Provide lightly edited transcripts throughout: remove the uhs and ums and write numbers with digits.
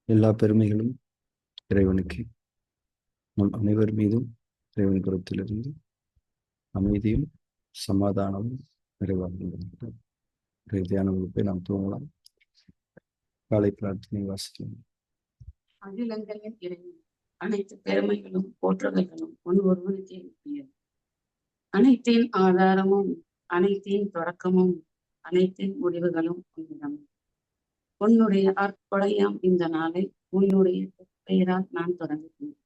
எல்லா பெருமைகளும் இறைவனுக்கு. நம் அனைவர் மீதும் இறைவன் புறத்திலிருந்து அமைதியும் சமாதானமும் நிறைவாக தியான வகுப்பை நாம் துவங்கலாம். காலை பிரார்த்தனை வாசிக்கலாம். அகிலங்களின் இறைவன், அனைத்து பெருமைகளும் போற்றுதல்களும் உன் ஒருவனுக்கே உரியது. அனைத்தின் ஆதாரமும் அனைத்தின் தொடக்கமும் அனைத்தின் முடிவுகளும் உன்னிடம். உன்னுடைய அற்புடையாம் இந்த நாளை உன்னுடைய பெயரால் நான் தொடங்குகிறேன்.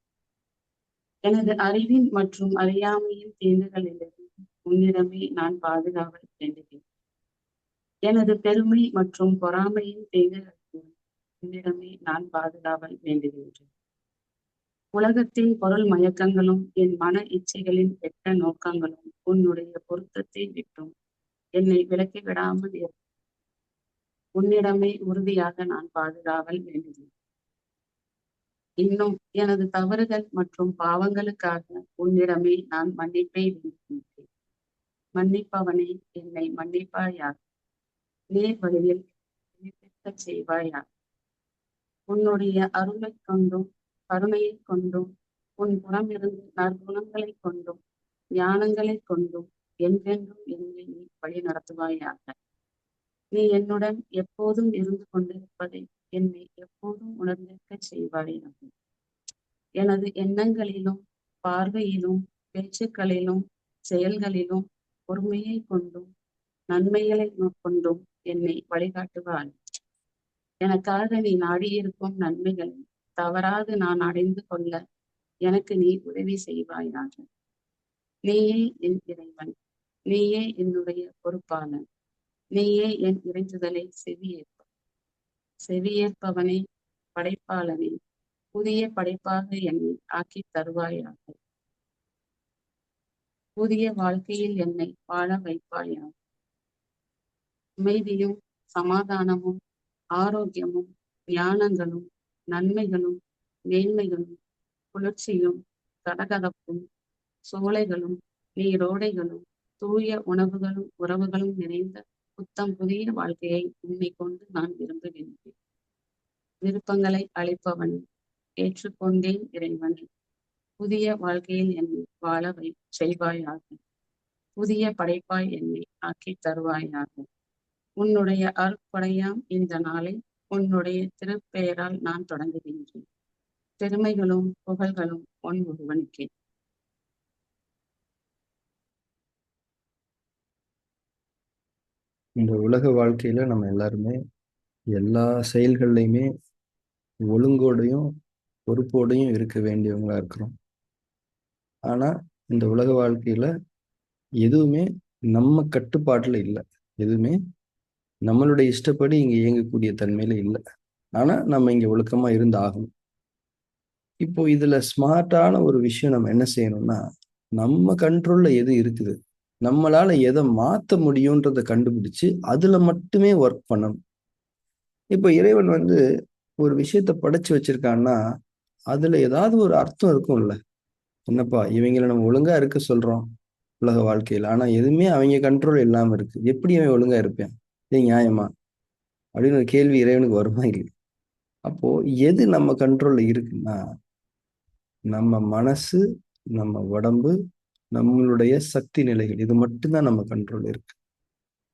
எனது அறிவின் மற்றும் அறியாமையின் தீங்குகளிலிருந்து உன்னிடமே நான் பாதுகாவல் வேண்டுகிறேன். எனது பெருமை மற்றும் பொறாமையின் தீங்குகளிலிருந்து உன்னிடமே நான் பாதுகாவல் வேண்டுகின்றேன். உலகத்தின் பொருள் மயக்கங்களும் என் மன இச்சைகளின் கெட்ட நோக்கங்களும் உன்னுடைய பொருத்தத்தை விட்டும் என்னை விலக்கி விடாமல் உன்னிடமே உறுதியாக நான் பாதுகாவல் வேண்டுகிறேன். இன்னும் எனது தவறுகள் மற்றும் பாவங்களுக்காக உன்னிடமே நான் மன்னிப்பை வேண்டுகின்றேன். மன்னிப்பவனே, என்னை மன்னிப்பாயாக. நேர் வழியில் செய்வாயாக. உன்னுடைய அருளை கொண்டும் கருணையை கொண்டும் உன் புறமிருந்து நற்குணங்களை கொண்டும் ஞானங்களை கொண்டும் என்றென்றும் என்னை நீ வழி நடத்துவாயாக. நீ என்னுடன் எப்போதும் இருந்து கொண்டிருப்பதை என்னை எப்போதும் உணர்ந்திருக்க செய்வாயாக. எனது எண்ணங்களிலும் பார்வையிலும் பேச்சுக்களிலும் செயல்களிலும் பொறுமையை கொண்டும் நன்மைகளை கொண்டும் என்னை வழிகாட்டுவாய். எனக்காக நீ நாடியிருக்கும் நன்மைகளை தவறாது நான் அடைந்து கொள்ள எனக்கு நீ உதவி செய்வாயாக. நீயே என் இறைவன், நீயே என்னுடைய பொறுப்பாளன், நீயே என் இறைஞ்சுதலை செவியேற்பவனே, படைப்பாளனே, புதிய படைப்பாக என்னை ஆக்கி தருவாயாக. புதிய வாழ்க்கையில் என்னை வாழ வைப்பாயாக. அமைதியும் சமாதானமும் ஆரோக்கியமும் ஞானங்களும் நன்மைகளும் மேன்மைகளும் குளிர்ச்சியும் கதகதப்பும் சோலைகளும் நீரோடைகளும் தூய உணவுகளும் உறவுகளும் நிறைந்த புத்தம் புதிய வாழ்க்கையை உன்னை கொண்டு நான் விரும்புகின்றேன். விருப்பங்களை அளிப்பவன், ஏற்றுக்கொண்டேன் இறைவனை. புதிய வாழ்க்கையில் என்னை வாழ செய்வாயாக. புதிய படைப்பாய் என்னை ஆக்கி தருவாயாக. உன்னுடைய அருட்படையாம் இந்த நாளை உன்னுடைய திருப்பெயரால் நான் தொடங்குகின்றேன். பெருமைகளும் புகழ்களும் உன் ஒருவனுக்கே. இந்த உலக வாழ்க்கையில நம்ம எல்லாருமே எல்லா செயல்கள்லையுமே ஒழுங்கோடையும் பொறுப்போடையும் இருக்க வேண்டியவங்களா இருக்கிறோம். ஆனா இந்த உலக வாழ்க்கையில எதுவுமே நம்ம கட்டுப்பாட்டுல இல்லை. எதுவுமே நம்மளுடைய இஷ்டப்படி இங்க இயங்கக்கூடிய தன்மையில இல்லை. ஆனா நம்ம இங்க ஒழுக்கமா இருந்து ஆகணும். இப்போ இதுல ஸ்மார்ட்டான ஒரு விஷயம் நம்ம என்ன செய்யணும்னா, நம்ம கண்ட்ரோல்ல எது இருக்குது, நம்மளால எதை மாத்த முடியும்ன்றதை கண்டுபிடிச்சு அதுல மட்டுமே ஒர்க் பண்ணணும். இப்போ இறைவன் ஒரு விஷயத்த படைச்சு வச்சிருக்கான்னா அதுல ஏதாவது ஒரு அர்த்தம் இருக்கும்ல. என்னப்பா இவங்களை நம்ம ஒழுங்கா இருக்க சொல்றோம் உலக வாழ்க்கையில, ஆனா எதுவுமே அவங்க கண்ட்ரோல் இல்லாம இருக்கு, எப்படி அவன் ஒழுங்கா இருப்பேன், இது நியாயமா அப்படின்னு ஒரு கேள்வி இறைவனுக்கு வருமா இல்லை? அப்போ எது நம்ம கண்ட்ரோல்ல இருக்குன்னா நம்ம மனசு, நம்ம உடம்பு, நம்மளுடைய சக்தி நிலைகள், இது மட்டும்தான் நம்ம கண்ட்ரோல் இருக்கு.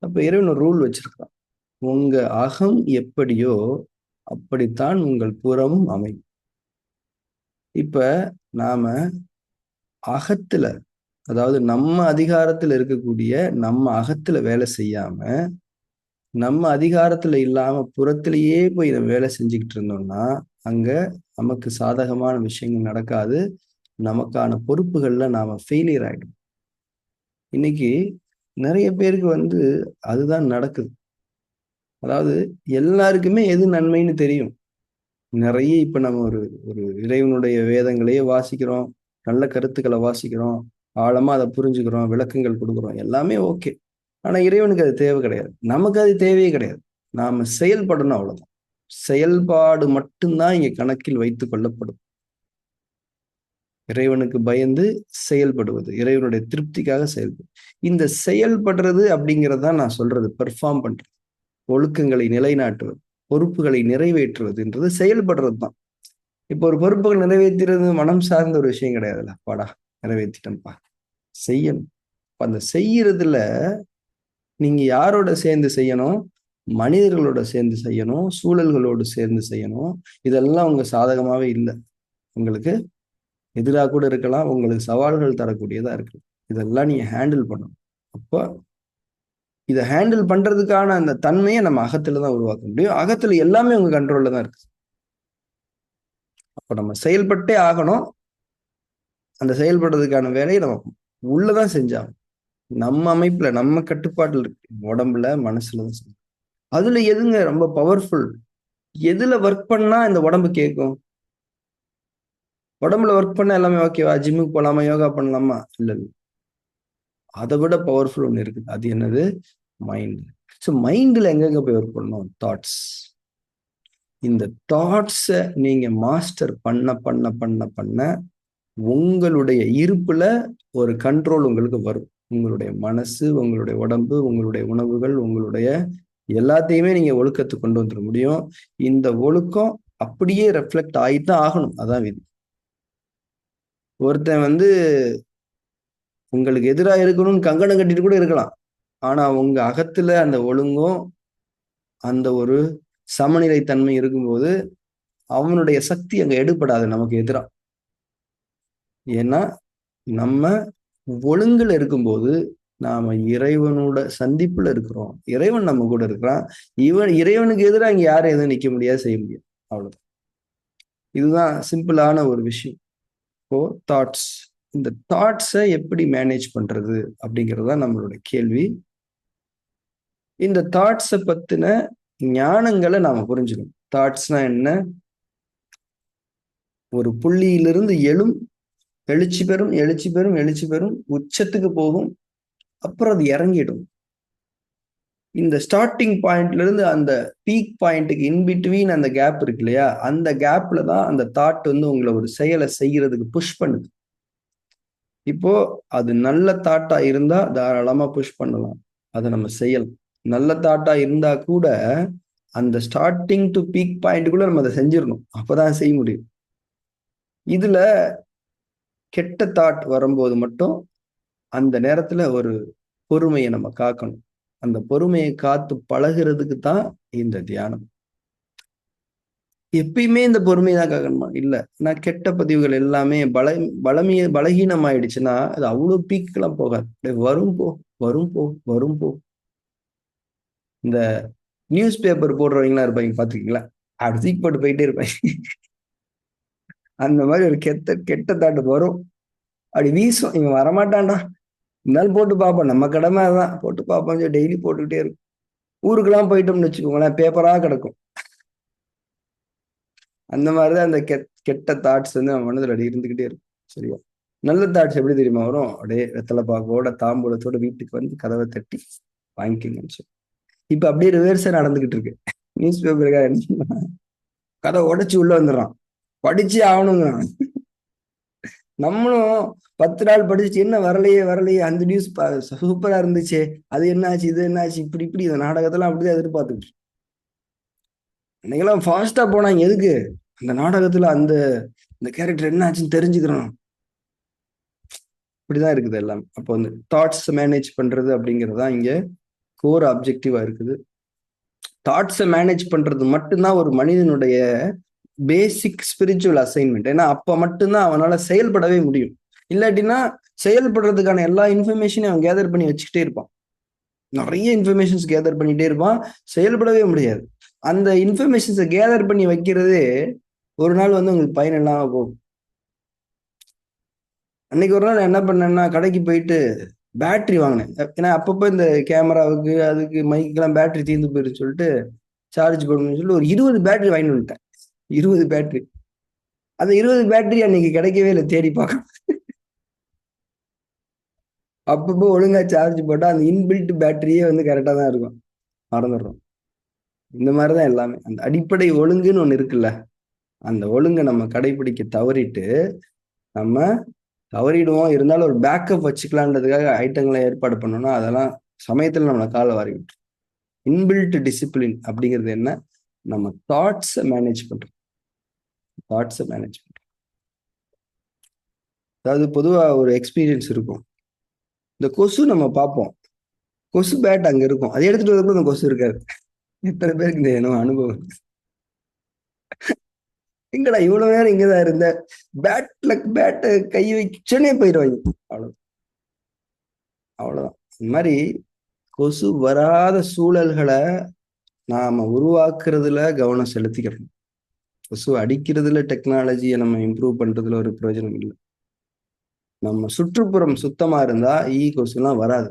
அப்ப இறைவன் ஒரு ரூல் வச்சிருக்கான். உங்க அகம் எப்படியோ அப்படித்தான் உங்கள் புறமும் அமையும். இப்ப நாம அகத்துல, அதாவது நம்ம அதிகாரத்துல இருக்கக்கூடிய நம்ம அகத்துல வேலை செய்யாம நம்ம அதிகாரத்துல இல்லாம புறத்திலேயே போய் நம்ம வேலை செஞ்சுக்கிட்டு இருந்தோம்னா அங்க நமக்கு சாதகமான விஷயங்கள் நடக்காது. நமக்கான பொறுப்புகள்ல நாம ஃபெயிலியர் ஆயிடும். இன்னைக்கு நிறைய பேருக்கு அதுதான் நடக்குது. அதாவது எல்லாருக்குமே எது நன்மைன்னு தெரியும். நிறைய இப்ப நம்ம ஒரு ஒரு இறைவனுடைய வேதங்களையே வாசிக்கிறோம், நல்ல கருத்துக்களை வாசிக்கிறோம், ஆழமா அதை புரிஞ்சுக்கிறோம், விளக்கங்கள் கொடுக்குறோம், எல்லாமே ஓகே. ஆனா இறைவனுக்கு அது தேவை கிடையாது, நமக்கு அது தேவையே கிடையாது. நாம செயல்படணும், அவ்வளவுதான். செயல்பாடு மட்டும்தான் இங்க கணக்கில் வைத்துக் கொள்ளப்படும். இறைவனுக்கு பயந்து செயல்படுவது, இறைவனுடைய திருப்திக்காக செயல்படும். இந்த செயல்படுறது அப்படிங்கிறதான் நான் சொல்றது பெர்ஃபார்ம் பண்றது, ஒழுக்கங்களை நிலைநாட்டுவது. பொறுப்புகளை நிறைவேற்றுவதுன்றது செயல்படுறது தான். இப்போ ஒரு பொறுப்புகள் நிறைவேற்றுறது மனம் சார்ந்த ஒரு விஷயம் கிடையாதுல்ல. பாடா நிறைவேற்றிட்டேன்ப்பா, செய்யணும். அந்த செய்யறதுல நீங்க யாரோட சேர்ந்து செய்யணும்? மனிதர்களோட சேர்ந்து செய்யணும், சூழல்களோடு சேர்ந்து செய்யணும். இதெல்லாம் உங்க சாதகமாவே இல்லை, உங்களுக்கு எதிராக கூட இருக்கலாம், உங்களுக்கு சவால்கள் தரக்கூடியதா இருக்கு. இதெல்லாம் நீங்க ஹேண்டில் பண்ணணும். அப்போ இதை ஹேண்டில் பண்றதுக்கான அந்த தன்மையை நம்ம அகத்துல தான் உருவாக்க முடியும். அகத்துல எல்லாமே உங்க கண்ட்ரோல்ல தான் இருக்கு. அப்ப நம்ம செயல்பட்டே ஆகணும். அந்த செயல்படுறதுக்கான வேலையை நம்ம உள்ளதான் செஞ்சாகும். நம்ம அமைப்புல, நம்ம கட்டுப்பாட்டுல இருக்கு, உடம்புல மனசுல தான் செய்யும். அதுல எதுங்க ரொம்ப பவர்ஃபுல்? எதுல ஒர்க் பண்ணா இந்த உடம்பு கேட்கும்? உடம்புல ஒர்க் பண்ண எல்லாமே ஓகேவா? ஜிம்முக்கு போலாமா, யோகா பண்ணலாமா? இல்ல இல்ல, அதை விட பவர்ஃபுல் ஒன்று இருக்குது. அது என்னது? மைண்ட். ஸோ மைண்ட்ல எங்கெங்க போய் ஒர்க் பண்ணணும்? தாட்ஸ். இந்த தாட்ஸை நீங்க மாஸ்டர் பண்ண பண்ண பண்ண பண்ண உங்களுடைய இருப்புல ஒரு கண்ட்ரோல் உங்களுக்கு வரும். உங்களுடைய மனசு, உங்களுடைய உடம்பு, உங்களுடைய உணவுகள், உங்களுடைய எல்லாத்தையுமே நீங்க ஒழுக்கத்துக்கு கொண்டு வந்துட முடியும். இந்த ஒழுக்கம் அப்படியே ரெஃப்ளெக்ட் ஆகித்தான் ஆகணும். அதான் விதி. ஒருத்தன் உங்களுக்கு எதிராக இருக்கணும்னு கங்கணம் கட்டிட்டு கூட இருக்கலாம். ஆனா உங்க அகத்துல அந்த ஒழுங்கும் அந்த ஒரு சமநிலை தன்மை இருக்கும்போது அவனுடைய சக்தி அங்க எடுபடாது நமக்கு எதிராக. ஏன்னா நம்ம ஒழுங்குல இருக்கும்போது நாம இறைவனோட சந்திப்புல இருக்கிறோம். இறைவன் நம்ம கூட இருக்கிறான். இறைவனுக்கு எதிராக இங்க யாரும் எதுவும் நிக்க முடியாது, செய்ய முடியாது. அவ்வளவுதான். இதுதான் சிம்பிளான ஒரு விஷயம். இப்போ தாட்ஸ், இந்த தாட்ஸை எப்படி மேனேஜ் பண்றது அப்படிங்கிறது தான் நம்மளோட கேள்வி. இந்த தாட்ஸை பத்தின ஞானங்களை நாம புரிஞ்சுக்கணும். தாட்ஸ்னா என்ன? ஒரு புள்ளியிலிருந்து எழுச்சி பெறும், எழுச்சி பெறும், எழுச்சி பெறும், உச்சத்துக்கு போகும், அப்புறம் அது இறங்கிடும். இந்த ஸ்டார்டிங் பாயிண்ட்ல இருந்து அந்த பீக் பாயிண்ட்டுக்கு இன்பிட்வீன் அந்த கேப் இருக்கு இல்லையா, அந்த கேப்ல தான் அந்த தாட் உங்களை ஒரு செயலை செய்யறதுக்கு புஷ் பண்ணுது. இப்போ அது நல்ல தாட்டா இருந்தா தாராளமா புஷ் பண்ணலாம், அதை நம்ம செய்யலாம். நல்ல தாட்டா இருந்தா கூட அந்த ஸ்டார்டிங் டு பீக் பாயிண்ட்டுக்குள்ள நம்ம அதை செஞ்சிடணும், அப்பதான் செய்ய முடியும். இதுல கெட்ட தாட் வரும்போது மட்டும் அந்த நேரத்துல ஒரு பொறுமையை நம்ம காக்கணும். அந்த பொறுமையை காத்து பழகிறதுக்கு தான் இந்த தியானம். எப்பயுமே இந்த பொறுமையை தான் காக்கணுமா? இல்லை. நான் கெட்ட பதிவுகள் எல்லாமே பலகீனம் ஆயிடுச்சுன்னா அது அவ்வளோ பீக்கெல்லாம் போகாது. வரும் போ, வரும் போ, வரும் போ. இந்த நியூஸ் பேப்பர் போடுறவங்களாம் இருப்பாங்க, பாத்துருக்கீங்களா? அப்படி தூக்கி போட்டு போயிட்டே இருப்பாங்க. அந்த மாதிரி ஒரு கெட்ட தாட்டு வரும், அப்படி வீசும். இவன் வரமாட்டான்டா, இருந்தாலும் போட்டு பார்ப்போம், நம்ம கடமை தான், போட்டு பார்ப்போம். டெய்லி போட்டுக்கிட்டே இருக்கும். ஊருக்கெல்லாம் போயிட்டோம்னு வச்சுக்கோங்களேன், பேப்பரா கிடக்கும். அந்த மாதிரிதான் அந்த கெட்ட தாட்ஸ் நம்ம மனதில் அடி இருந்துகிட்டே இருக்கும். சரியா? நல்ல தாட்ஸ் எப்படி தெரியுமா வரும்? அப்படியே வெத்தலை பாக்கோட தாம்பூலத்தோட வீட்டுக்கு கதவை தட்டி வாங்கிக்கோங்கன்னு சொல்லி. இப்ப அப்படியே ரிவர்ஸா நடந்துகிட்டு இருக்கு. நியூஸ் பேப்பருக்காக என்ன, கதை உடைச்சு உள்ள வந்துடுறான், படிச்சு ஆகணுங்கிறான். நம்மளும் 10 நாள் படிச்சு என்ன வரலையே, அந்த நியூஸ் சூப்பரா இருந்துச்சு, அது என்ன ஆச்சு, இது என்ன ஆச்சு, இப்படி இந்த நாடகத்தெல்லாம் அப்படிதான் எதிர்பார்த்துட்டு. இன்னைக்கெல்லாம் ஃபாஸ்டா போனாங்க. எதுக்கு? அந்த நாடகத்துல இந்த கேரக்டர் என்ன ஆச்சுன்னு தெரிஞ்சுக்கிறோம். இப்படிதான் இருக்குது எல்லாம். அப்போ தாட்ஸ் மேனேஜ் பண்றது அப்படிங்கிறது தான் இங்க கோர் அப்ஜெக்டிவா இருக்குது. தாட்ஸை மேனேஜ் பண்றது மட்டும்தான் ஒரு மனிதனுடைய பேசிக் ஸ்பிரிச்சுவல் அசைன்மெண்ட். ஏன்னா அப்ப மட்டும்தான் அவனால செயல்படவே முடியும். இல்லாட்டினா செயல்படுறதுக்கான எல்லா இன்ஃபர்மேஷனையும் அவன் கேதர் பண்ணி வச்சுக்கிட்டே இருப்பான். நிறைய இன்ஃபர்மேஷன்ஸ் கேதர் பண்ணிட்டே இருப்பான், செயல்படவே முடியாது. அந்த இன்ஃபர்மேஷன்ஸை கேதர் பண்ணி வைக்கிறதே ஒரு நாள் உங்களுக்கு பயன் இல்லாம போகும். அன்னைக்கு ஒரு நாள் என்ன பண்ணேன்னா, கடைக்கு போயிட்டு பேட்டரி வாங்கினேன். ஏன்னா அப்பப்போ இந்த கேமராவுக்கு அதுக்கு மைக்கெல்லாம் பேட்டரி தீர்ந்து போயிருந்து சொல்லிட்டு சார்ஜ் பண்ணணும்னு சொல்லி ஒரு 20 பேட்டரி வாங்கிட்டு வந்துட்டேன். 20 பேட்டரி. அந்த 20 பேட்டரி அன்னைக்கு கிடைக்கவே இல்லை, தேடி பார்க்கணும். அப்பப்போ ஒழுங்கா சார்ஜ் போட்டா அந்த இன்பில்ட் பேட்டரியே கரெக்டா தான் இருக்கும், மறந்துடுறோம். இந்த மாதிரிதான் எல்லாமே. அந்த அடிப்படை ஒழுங்குன்னு ஒண்ணு இருக்குல்ல, அந்த ஒழுங்கை நம்ம கடைபிடிக்க நம்ம தவறிடுவோம். இருந்தாலும் ஒரு பேக்கப் வச்சுக்கலான்றதுக்காக ஐட்டங்களை ஏற்பாடு பண்ணோம்னா அதெல்லாம் சமயத்துல நம்மளை காலை வாரி விட்டுரும். இன்பில்ட் டிசிப்ளின் அப்படிங்கிறது என்ன? நம்ம தாட்ஸை மேனேஜ் பண்றோம். தாட்ஸை மேனேஜ் பண்றோம். அதாவது பொதுவா ஒரு எக்ஸ்பீரியன்ஸ் இருக்கும். இந்த கொசு நம்ம பார்ப்போம், கொசு பேட் அங்க இருக்கும், அதை எடுத்துட்டு வரப்போ அந்த கொசு இருக்காது. எத்தனை பேருக்கு இந்த அனுபவம்? எங்கடா இவ்வளவு நேரம் இங்கதான் இருந்த, பேட்ல பேட்டை கை வச்சுனே போயிடுவாங்க. அவ்வளவு அவ்வளவுதான். இந்த மாதிரி கொசு வராத சூழல்களை நாம உருவாக்குறதுல கவனம் செலுத்திக்கிறோம். கொசு அடிக்கிறதுல டெக்னாலஜியை நம்ம இம்ப்ரூவ் பண்றதுல ஒரு பிரயோஜனம் இல்லை. நம்ம சுற்றுப்புறம் சுத்தமா இருந்தா கொசுலாம் வராது.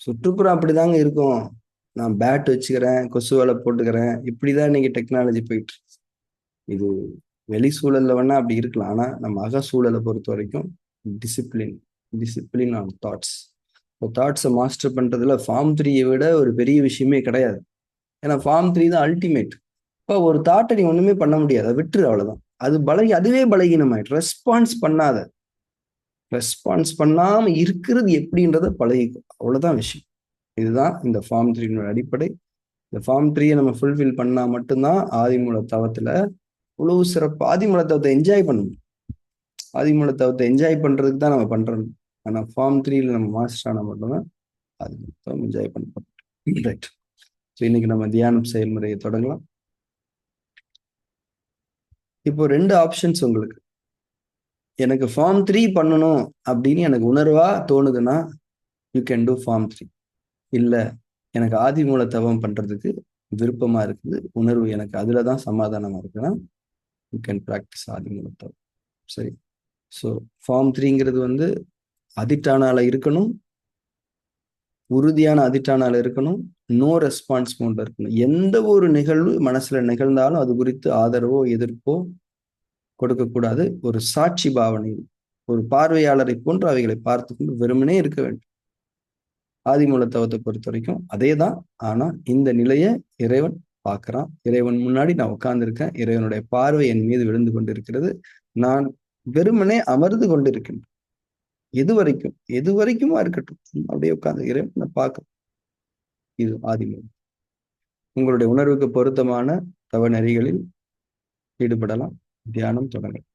சுற்றுப்புறம் அப்படிதாங்க இருக்கும். நான் பேட் வச்சுக்கிறேன், கொசு வலை போட்டுக்கிறேன், இப்படிதான் இன்னைக்கு டெக்னாலஜி போயிட்டு இருக்கு. இது வெளி சூழல்ல வேணா அப்படி இருக்கலாம். ஆனா நம்ம அக சூழலை பொறுத்த வரைக்கும் டிசிப்ளின் டிசிப்ளின் ஆன் தாட்ஸ். தாட்ஸை மாஸ்டர் பண்றதுல ஃபார்ம் 3யை விட ஒரு பெரிய விஷயமே கிடையாது. ஏன்னா ஃபார்ம் 3 தான் அல்டிமேட். இப்போ ஒரு தாட்டை நீ ஒண்ணுமே பண்ண முடியாது, அதை விட்டுரு, அவ்வளவுதான். அதுவே பலகீனமாயிட்டு. ரெஸ்பான்ஸ் பண்ணாம இருக்கிறது எப்படின்றத பழகிக்கும், அவ்வளவுதான் விஷயம். இதுதான் இந்த ஃபார்ம் 3 அடிப்படை. இந்த ஃபார்ம் 3யை நம்ம ஃபுல்ஃபில் பண்ணா மட்டும்தான் ஆதிமூல தவத்துல இவ்வளவு சிறப்பு. ஆதிமூல தவத்தை என்ஜாய் பண்ணணும். ஆதிமூல தவத்தை என்ஜாய் பண்றதுக்கு தான் நம்ம பண்றோம். ஆனா ஃபார்ம் 3ல நம்ம மாஸ்டர் ஆனா மட்டும்தான் ஆதிமூல தவம் என்ஜாய் பண்ண. ரைட். ஸோ இன்னைக்கு நம்ம தியானம் செயல்முறையை தொடங்கலாம். இப்போ 2 ஆப்ஷன்ஸ் உங்களுக்கு. எனக்கு ஃபார்ம் 3 பண்ணணும் அப்படின்னு எனக்கு உணர்வா தோணுதுன்னா யூ கேன் டூ ஃபார்ம் 3. இல்லை, எனக்கு ஆதிமூல தவம் பண்றதுக்கு விருப்பமா இருக்குது, உணர்வு எனக்கு அதுலதான் சமாதானமா இருக்குன்னா யூ கேன் ப்ராக்டிஸ் ஆதிமூல தவம். சரி. ஸோ ஃபார்ம் 3ங்கிறது அதிட்டானால இருக்கணும், உறுதியான அதிட்டானால இருக்கணும், நோ ரெஸ்பான்ஸ் மோட்ல இருக்கணும். எந்த ஒரு நிகழ்வு மனசுல நிகழ்ந்தாலும் அது குறித்து ஆதரவோ எதிர்ப்போ கொடுக்கக்கூடாது. ஒரு சாட்சி பாவனை, ஒரு பார்வையாளரை போன்று அவைகளை பார்த்து கொண்டு வெறுமனே இருக்க வேண்டும். ஆதிமூல தவத்தை பொறுத்த வரைக்கும் அதே தான். ஆனா இந்த நிலையை இறைவன் பார்க்கிறான். இறைவன் முன்னாடி நான் உட்கார்ந்துருக்கேன், இறைவனுடைய பார்வை என் மீது விழுந்து கொண்டிருக்கிறது, நான் வெறுமனே அமர்ந்து கொண்டிருக்கின்றேன். எது வரைக்குமா இருக்கட்டும், அப்படியே உட்கார்ந்து இறைவனை பார்க்க. இது ஆதிமூலம். உங்களுடைய உணர்வுக்கு பொருத்தமான தவ நெறிகளில் ஈடுபடலாம். தியானம் தொடங்கலாம்.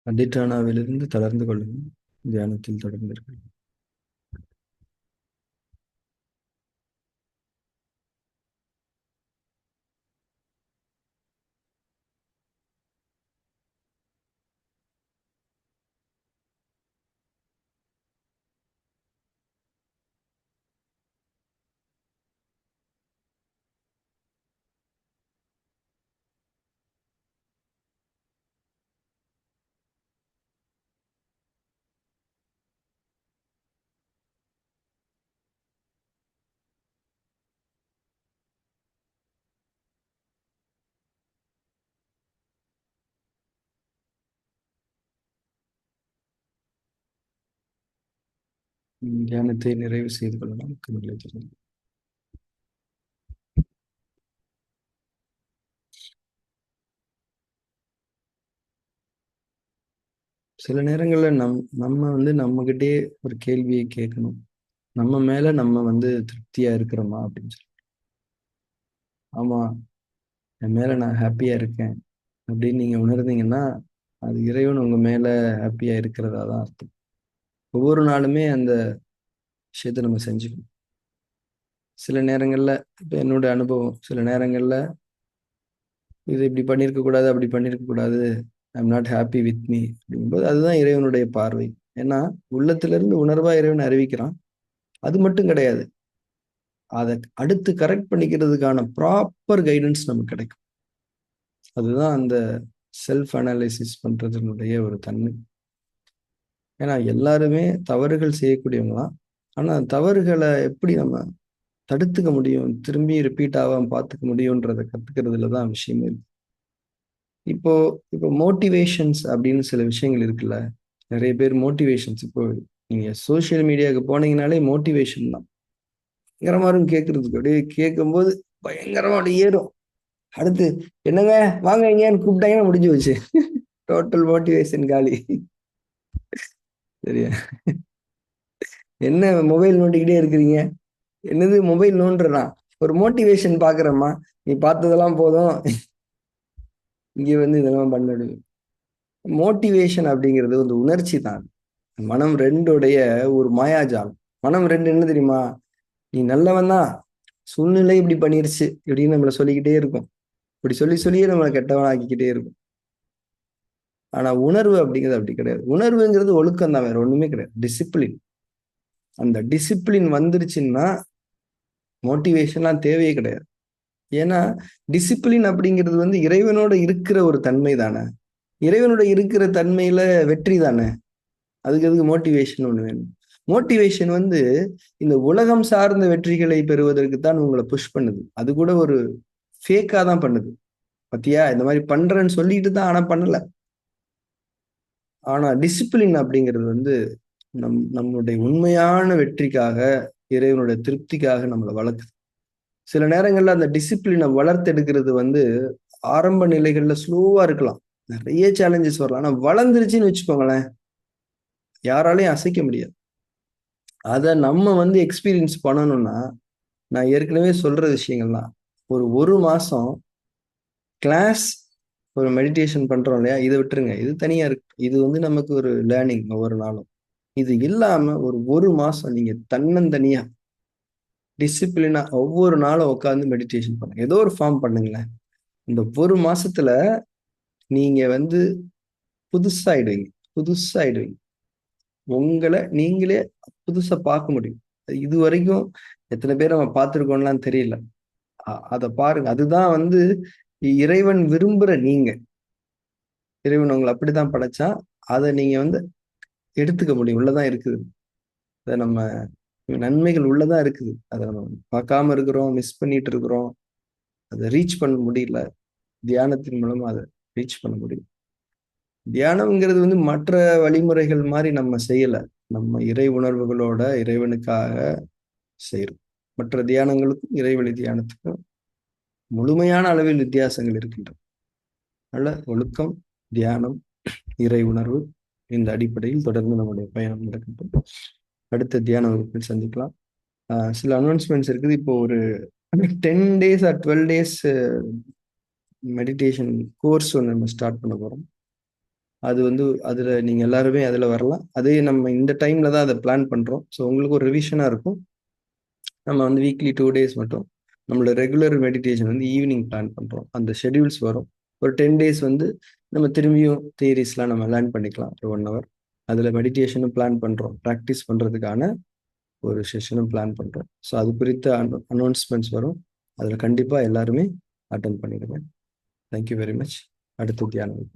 அதிட்டானாவிலிருந்து தளர்ந்து கொள்ளுங்கள். தியானத்தில் தொடர்ந்தீர்கள். தியானத்தை நிறைவு செய்து கொள்ளலாம். கண்களை திறந்து. சில நேரங்கள்ல நம்ம வந்து நம்மகிட்டே ஒரு கேள்வியை கேட்கணும். நம்ம மேல நம்ம வந்து திருப்தியா இருக்கிறோமா அப்படின்னு சொல்லி. ஆமா, என் மேல நான் ஹாப்பியா இருக்கேன் அப்படின்னு நீங்க உணர்ந்தீங்கன்னா, அது இறைவன் உங்க மேல ஹாப்பியா இருக்கிறதா தான் அர்த்தம். ஒவ்வொரு நாளுமே அந்த விஷயத்த நம்ம செஞ்சுக்கணும். சில நேரங்கள்ல இப்ப என்னோட அனுபவம், சில நேரங்கள்ல இது இப்படி பண்ணியிருக்க கூடாது, அப்படி பண்ணியிருக்க கூடாது, I'm not happy with me அப்படிங்கும்போது அதுதான் இறைவனுடைய பார்வை. ஏன்னா உள்ளத்திலிருந்து உணர்வா இறைவன் அறிவிக்கிறான். அது மட்டும் கிடையாது, அதை அடுத்து கரெக்ட் பண்ணிக்கிறதுக்கான ப்ராப்பர் கைடன்ஸ் நமக்கு கிடைக்கும். அதுதான் அந்த செல்ஃப் அனாலிசிஸ் பண்றதுனுடைய ஒரு தன்மை. ஏன்னா எல்லாருமே தவறுகள் செய்யக்கூடியவங்களாம். ஆனா தவறுகளை எப்படி நம்ம தடுத்துக்க முடியும், திரும்பி ரிப்பீட் ஆகாம பார்த்துக்க முடியும்ன்றதை கத்துக்கிறதுல தான் விஷயமே இருக்கு. இப்போ இப்போ மோட்டிவேஷன்ஸ் அப்படின்னு சில விஷயங்கள் இருக்குல்ல. நிறைய பேர் மோட்டிவேஷன்ஸ், இப்போ நீங்க சோசியல் மீடியாவுக்கு போனீங்கனாலே மோட்டிவேஷன் தான். பயங்கரமா இருக்கும் கேட்கறதுக்கு. அப்படியே கேட்கும்போது பயங்கரமா அப்படியே ஏறும். அடுத்து என்னங்க வாங்க எங்கேயான்னு கூப்பிட்டாங்கன்னா முடிஞ்சு வச்சு டோட்டல் மோட்டிவேஷன் காலி. சரியா? என்ன மொபைல் நோண்டிக்கிட்டே இருக்கிறீங்க? என்னது மொபைல் நோண்டுறான்? ஒரு மோட்டிவேஷன் பாக்குறேம்மா, நீ பார்த்ததெல்லாம் போதும், இங்க வந்து இதெல்லாம் பண்ணடு. மோட்டிவேஷன் அப்படிங்கிறது ஒரு உணர்ச்சி தான். மனம் ரெண்டுடைய ஒரு மாயாஜாலம். மனம் ரெண்டு என்ன தெரியுமா? நீ நல்லவன் தான், சூழ்நிலை இப்படி பண்ணிருச்சு இப்படின்னு நம்மளை சொல்லிக்கிட்டே இருக்கும். இப்படி சொல்லி சொல்லியே நம்மளை கெட்டவன் ஆக்கிக்கிட்டே இருக்கும். ஆனா உணர்வு அப்படிங்கிறது அப்படி கிடையாது. உணர்வுங்கிறது ஒழுக்கம் தான், வேற ஒண்ணுமே கிடையாது. டிசிப்ளின். அந்த டிசிப்ளின் வந்துருச்சுன்னா மோட்டிவேஷன்லாம் தேவையே கிடையாது. ஏன்னா டிசிப்ளின் அப்படிங்கிறது வந்து இறைவனோட இருக்கிற ஒரு தன்மை தானே. இறைவனோட இருக்கிற தன்மையில வெற்றி தானே. அதுக்கு எதுக்கு மோட்டிவேஷன் ஒண்ணு வேணும்? மோட்டிவேஷன் வந்து இந்த உலகம் சார்ந்த வெற்றிகளை பெறுவதற்கு தான் உங்களை புஷ் பண்ணுது. அது கூட ஒரு ஃபேக்கா தான் பண்ணுது. பத்தியா, இந்த மாதிரி பண்றேன்னு சொல்லிட்டு தான், ஆனா பண்ணல. ஆனா டிசிப்ளின் அப்படிங்கிறது வந்து நம்மளுடைய உண்மையான வெற்றிக்காக, இறைவனுடைய திருப்திக்காக நம்மளை வளர்க்குது. சில நேரங்கள்ல அந்த டிசிப்ளினை வளர்த்தெடுக்கிறது வந்து ஆரம்ப நிலைகள்ல ஸ்லோவா இருக்கலாம். நிறைய சேலஞ்சஸ் வரலாம். ஆனா வளர்ந்துருச்சுன்னு வச்சுக்கோங்களேன், யாராலையும் அசைக்க முடியாது. அதை நம்ம வந்து எக்ஸ்பீரியன்ஸ் பண்ணணும்னா, நான் ஏற்கனவே சொல்ற விஷயங்கள்லாம் ஒரு மாசம் கிளாஸ், ஒரு மெடிடேஷன் பண்றோம் இல்லையா, இதை விட்டுருங்க, இது தனியா இருக்கு. இது வந்து நமக்கு ஒரு லேர்னிங் ஒவ்வொரு நாளும். இது இல்லாம ஒரு மாசம் நீங்க தன்னந்தனியா டிசிப்ளினா ஒவ்வொரு நாளும் உட்காந்து மெடிடேஷன் பண்ணுங்க. ஏதோ ஒரு ஃபார்ம் பண்ணுங்களேன். இந்த ஒரு மாசத்துல நீங்க வந்து புதுசாயிடுவீங்க. புதுசாயிடுவீங்க. உங்களை நீங்களே புதுசா பார்க்க முடியும். இது வரைக்கும் எத்தனை பேர் நம்ம பார்த்துருக்கோம்லாம் தெரியல. அதை பாருங்க. அதுதான் வந்து இறைவன் விரும்புற நீங்க. இறைவன் உங்களை அப்படித்தான் படைச்சா. அதை நீங்க வந்து எடுத்துக்க முடியும். உள்ளதான் இருக்குது. அதை நம்ம நன்மைகள் உள்ளதான் இருக்குது. அதை நம்ம பார்க்காம இருக்கிறோம், மிஸ் பண்ணிட்டு இருக்கிறோம். அதை ரீச் பண்ண முடியல. தியானத்தின் மூலமா அதை ரீச் பண்ண முடியும். தியானம்ங்கிறது வந்து மற்ற வழிமுறைகள் மாதிரி நம்ம செய்யல. நம்ம இறை உணர்வுகளோட இறைவனுக்காக செய்யறோம். மற்ற தியானங்களுக்கும் இறைவழி தியானத்துக்கும் முழுமையான அளவில் வித்தியாசங்கள் இருக்கின்றன. அதனால ஒழுக்கம், தியானம், இறை உணர்வு, இந்த அடிப்படையில் தொடர்ந்து நம்முடைய பயணம் நடக்கட்டும். அடுத்த தியான வகுப்பில் சந்திக்கலாம். சில அனௌன்ஸ்மெண்ட்ஸ் இருக்குது. இப்போ ஒரு 10 days or 12 days meditation course ஒன்று நம்ம ஸ்டார்ட் பண்ண போறோம். அது வந்து அதில் நீங்கள் எல்லாருமே அதில் வரலாம். அதே நம்ம இந்த டைமில் தான் அதை பிளான் பண்ணுறோம். ஸோ உங்களுக்கு ஒரு ரிவிஷனாக இருக்கும். நம்ம வந்து வீக்லி 2 days மட்டும் நம்மளோட ரெகுலர் மெடிடேஷன் வந்து ஈவினிங் பிளான் பண்ணுறோம். அந்த ஷெடியூல்ஸ் வரும். ஒரு 10 days வந்து நம்ம திரும்பியும் தியரிஸ்லாம் நம்ம லேர்ன் பண்ணிக்கலாம் ஒரு 1 hour. அதில் மெடிடேஷனும் பிளான் பண்ணுறோம். ப்ராக்டிஸ் பண்ணுறதுக்கான ஒரு செஷனும் பிளான் பண்ணுறோம். ஸோ அது குறித்த அனௌன்ஸ்மெண்ட்ஸ் வரும். அதில் கண்டிப்பாக எல்லாருமே அட்டன் பண்ணிடுங்க. Thank you very much. அடுத்த தியானம்.